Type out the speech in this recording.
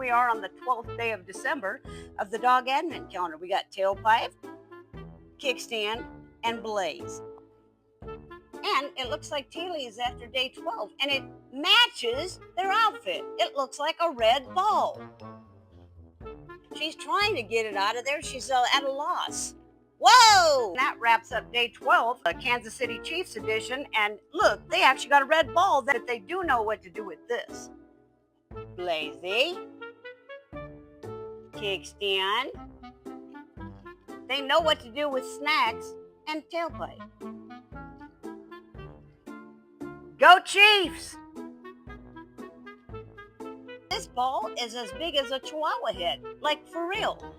we are on the 12th day of December of the dog advent calendar. We got Tailpipe, Kickstand, and Blaze. And it looks like Teely is after day 12, and it matches their outfit. It looks like a red ball. She's trying to get it out of there. She's at a loss. Whoa! That wraps up day 12, Kansas City Chiefs edition. And look, they actually got a red ball that they do know what to do with this. Blazy, Kickstand. They know what to do with Snacks and Tailpipe. Go Chiefs! This ball is as big as a chihuahua head, like for real.